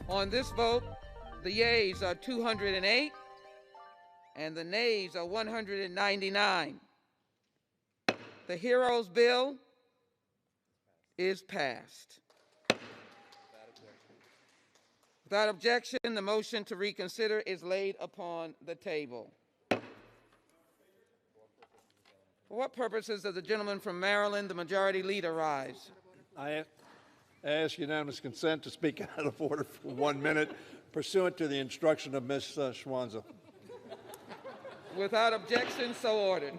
On this vote, the yeas are 208 and the nays are 199. The Heroes Bill is passed. Without objection, the motion to reconsider is laid upon the table. For what purposes does the gentleman from Maryland, the Majority Leader, rise? I ask unanimous consent to speak out of order for 1 minute, pursuant to the instruction of Ms. Schwanza. Without objection, so ordered.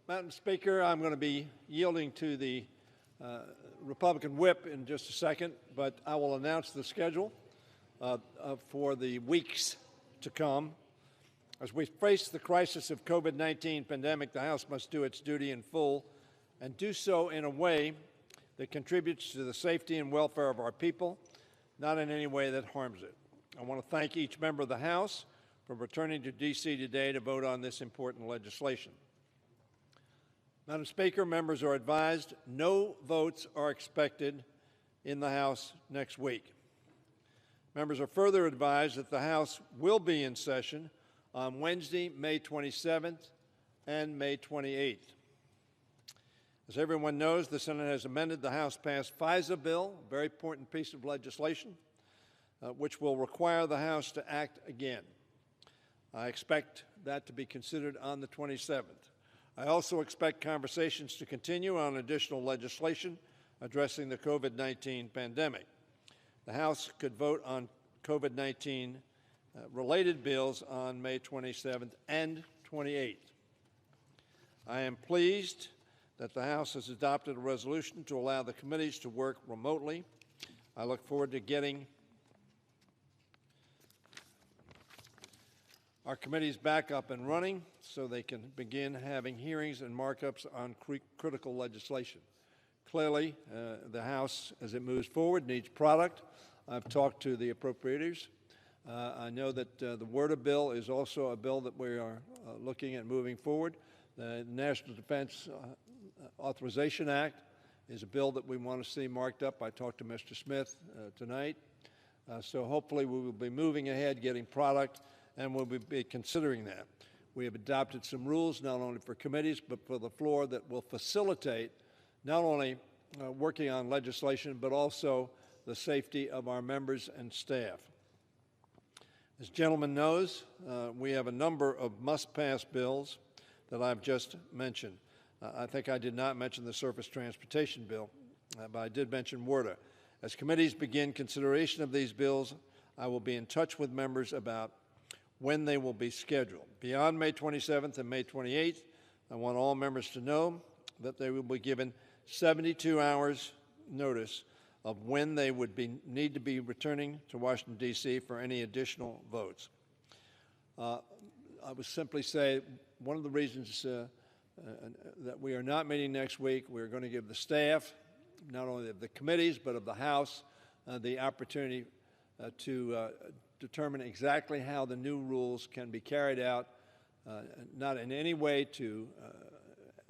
Madam Speaker, I'm going to be yielding to the Republican whip in just a second, but I will announce the schedule for the weeks to come. As we face the crisis of COVID-19 pandemic, the House must do its duty in full and do so in a way that contributes to the safety and welfare of our people, not in any way that harms it. I want to thank each member of the House for returning to D.C. today to vote on this important legislation. Madam Speaker, members are advised no votes are expected in the House next week. Members are further advised that the House will be in session on Wednesday, May 27th and May 28th. As everyone knows, the Senate has amended the House-passed FISA bill, a very important piece of legislation, which will require the House to act again. I expect that to be considered on the 27th. I also expect conversations to continue on additional legislation addressing the COVID-19 pandemic. The House could vote on COVID-19 related bills on May 27th and 28th. I am pleased that the House has adopted a resolution to allow the committees to work remotely. I look forward to getting our committees back up and running so they can begin having hearings and markups on critical legislation. Clearly, the House, as it moves forward, needs product. I've talked to the appropriators. I know that the WRDA bill is also a bill that we are looking at moving forward. The National Defense Authorization Act is a bill that we want to see marked up. I talked to Mr. Smith tonight. So hopefully we will be moving ahead, getting product, and we'll be considering that. We have adopted some rules, not only for committees, but for the floor, that will facilitate not only working on legislation, but also the safety of our members and staff. As the gentleman knows, we have a number of must-pass bills that I've just mentioned. I think I did not mention the Surface Transportation Bill, but I did mention WRDA. As committees begin consideration of these bills, I will be in touch with members about when they will be scheduled. Beyond May 27th and May 28th, I want all members to know that they will be given 72 hours notice of when they would need to be returning to Washington, D.C. for any additional votes. I would simply say one of the reasons that we are not meeting next week, we're going to give the staff, not only of the committees, but of the House, the opportunity to determine exactly how the new rules can be carried out, not in any way to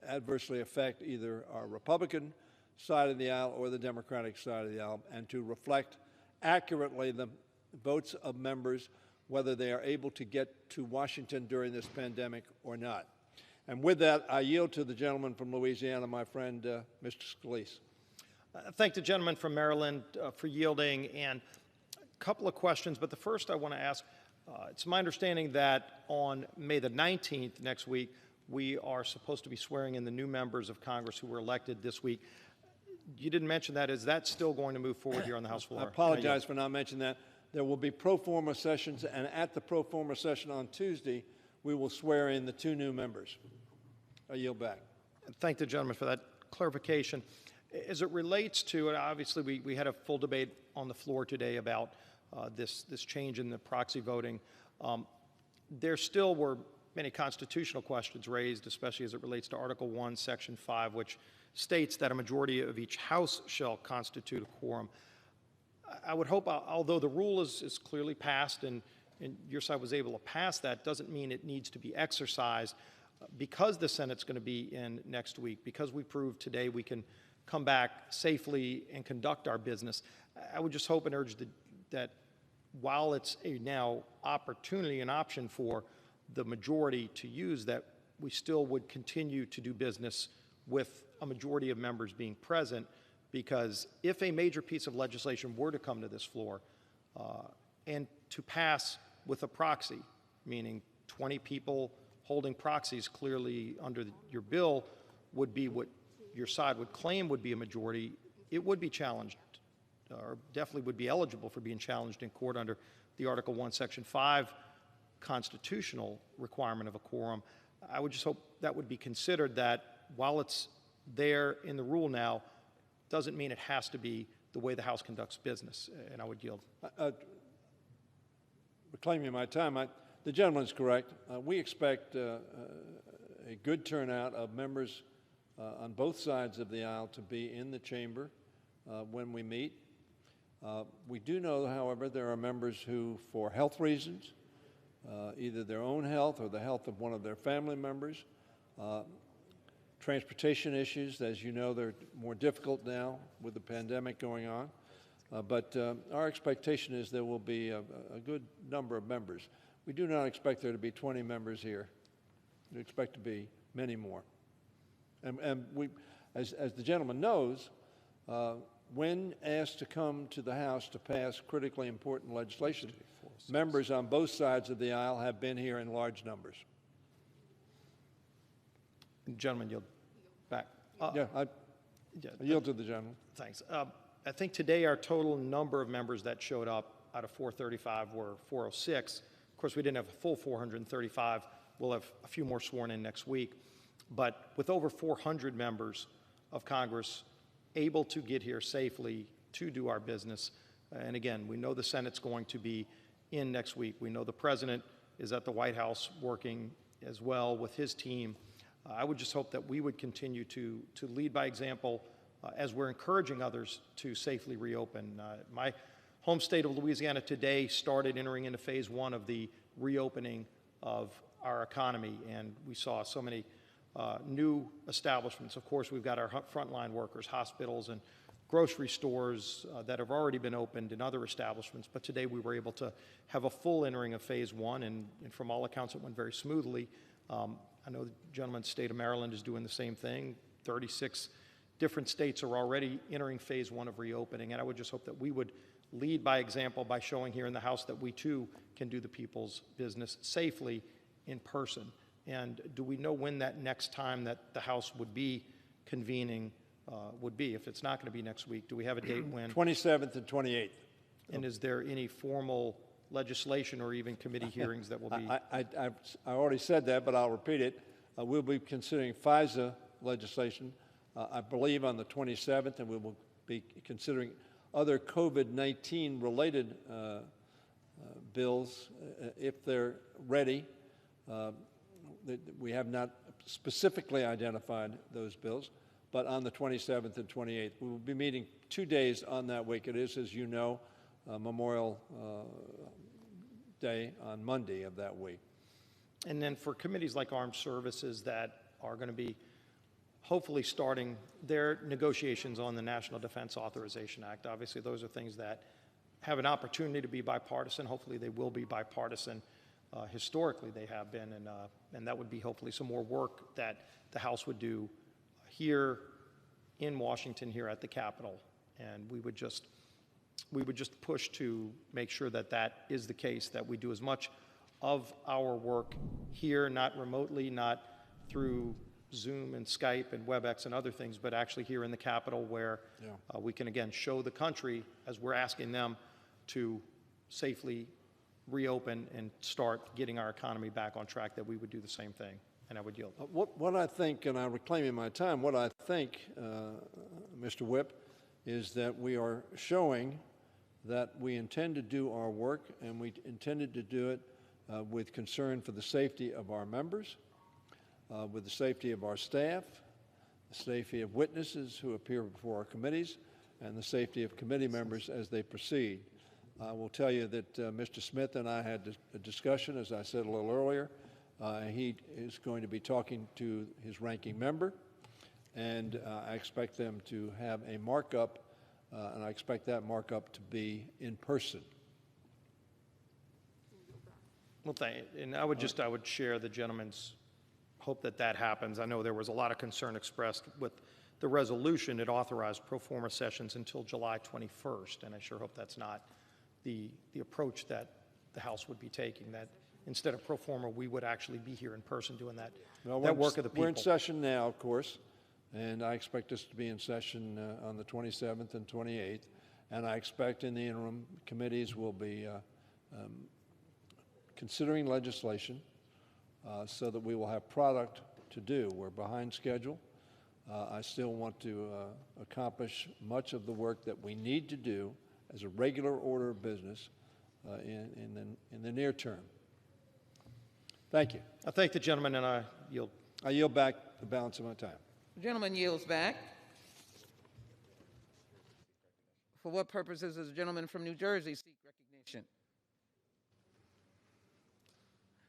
adversely affect either our Republican side of the aisle or the Democratic side of the aisle, and to reflect accurately the votes of members, whether they are able to get to Washington during this pandemic or not. And with that, I yield to the gentleman from Louisiana, my friend, Mr. Scalise. I thank the gentleman from Maryland for yielding, and a couple of questions, but the first I want to ask, it's my understanding that on May the 19th next week, we are supposed to be swearing in the new members of Congress who were elected this week. You didn't mention that. Is that still going to move forward here on the House floor? I apologize for not mentioning that. There will be pro forma sessions, and at the pro forma session on Tuesday, we will swear in the 2 new members. I yield back. Thank the gentleman for that clarification. As it relates to, obviously we had a full debate on the floor today about this change in the proxy voting. There still were many constitutional questions raised, especially as it relates to Article 1, Section 5, which states that a majority of each House shall constitute a quorum. I would hope, although the rule is clearly passed and your side was able to pass that, doesn't mean it needs to be exercised. Because the Senate's going to be in next week, because we proved today we can come back safely and conduct our business. I would just hope and urge that while it's a now opportunity and option for the majority to use, that we still would continue to do business with a majority of members being present, because if a major piece of legislation were to come to this floor and to pass with a proxy, meaning 20 people holding proxies clearly under your bill would be what your side would claim would be a majority, it would be challenged, or definitely would be eligible for being challenged in court under the Article 1, Section 5 constitutional requirement of a quorum. I would just hope that would be considered, that while it's there in the rule now, doesn't mean it has to be the way the House conducts business, and I would yield. Reclaiming my time, the gentleman's correct. We expect a good turnout of members on both sides of the aisle to be in the chamber when we meet. We do know, however, there are members who, for health reasons, either their own health or the health of one of their family members, transportation issues, as you know, they're more difficult now with the pandemic going on. But our expectation is there will be a good number of members. We do not expect there to be 20 members here. We expect to be many more. And we, as the gentleman knows, when asked to come to the House to pass critically important legislation, members on both sides of the aisle have been here in large numbers. Gentleman, yield back. I yield to the gentleman. Thanks. I think today our total number of members that showed up out of 435 were 406. Of course, we didn't have a full 435. We'll have a few more sworn in next week. But with over 400 members of Congress able to get here safely to do our business, and again, we know the Senate's going to be in next week. We know the President is at the White House working as well with his team. I would just hope that we would continue to lead by example as we're encouraging others to safely reopen. My home state of Louisiana today started entering into phase one of the reopening of our economy, and we saw so many new establishments. Of course, we've got our frontline workers, hospitals and grocery stores that have already been opened, and other establishments, but today we were able to have a full entering of phase one, and from all accounts it went very smoothly. I know the gentleman's state of Maryland is doing the same thing. 36 different states are already entering phase one of reopening, and I would just hope that we would lead by example by showing here in the House that we too can do the people's business safely in person. And do we know when that next time that the House would be convening would be? If it's not going to be next week, do we have a date when? 27th and 28th. And is there any formal legislation or even committee hearings that will be? I already said that, but I'll repeat it. We'll be considering FISA legislation, I believe, on the 27th, and we will be considering other COVID-19 related bills if they're ready. We have not specifically identified those bills, but on the 27th and 28th. We will be meeting 2 days on that week. It is, as you know, Memorial Day on Monday of that week. And then for committees like Armed Services that are going to be hopefully starting their negotiations on the National Defense Authorization Act, obviously those are things that have an opportunity to be bipartisan. Hopefully they will be bipartisan. Historically they have been, and that would be hopefully some more work that the House would do here in Washington, here at the Capitol, and we would just push to make sure that that is the case, that we do as much of our work here, not remotely, not through Zoom and Skype and WebEx and other things, but actually here in the Capitol, where we can again show the country, as we're asking them to safely reopen and start getting our economy back on track, that we would do the same thing. And I would yield. What I think, and I'm reclaiming my time, what I think, Mr. Whip, is that we are showing that we intend to do our work, and we intended to do it with concern for the safety of our members, with the safety of our staff, the safety of witnesses who appear before our committees, and the safety of committee members as they proceed. I will tell you that Mr. Smith and I had a discussion, as I said a little earlier. He is going to be talking to his ranking member, and I expect them to have a markup, and I expect that markup to be in person. Well, and I would share the gentleman's hope that that happens. I know there was a lot of concern expressed with the resolution. It authorized pro forma sessions until July 21st, and I sure hope that's not the approach that the House would be taking, that instead of pro forma, we would actually be here in person doing that, that work of the people. We're in session now, of course, and I expect us to be in session on the 27th and 28th, and I expect in the interim, committees will be considering legislation so that we will have product to do. We're behind schedule. I still want to accomplish much of the work that we need to do as a regular order of business in the near term. Thank you. I thank the gentleman, and I yield. I yield back the balance of my time. The gentleman yields back. For what purposes does the gentleman from New Jersey seek recognition?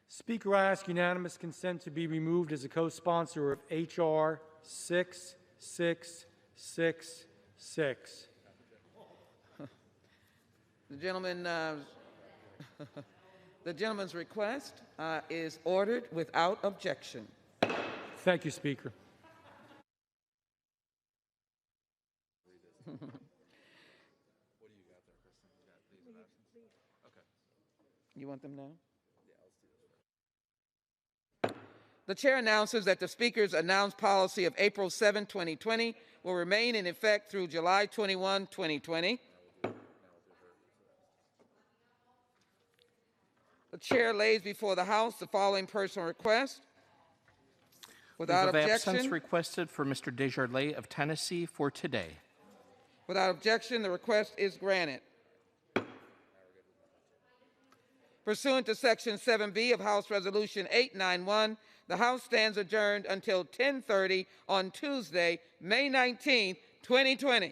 Speaker, I ask unanimous consent to be removed as a co-sponsor of H.R. 6666. The gentleman, the gentleman's request is ordered without objection. Thank you, Speaker. You want them now? The chair announces that the Speaker's announced policy of April 7, 2020 will remain in effect through July 21, 2020. The chair lays before the House the following personal request. Without Leave of objection, absence requested for Mr. Desjardins of Tennessee for today. Without objection, the request is granted. Pursuant to Section 7B of House Resolution 891, the House stands adjourned until 10:30 on Tuesday, May 19, 2020.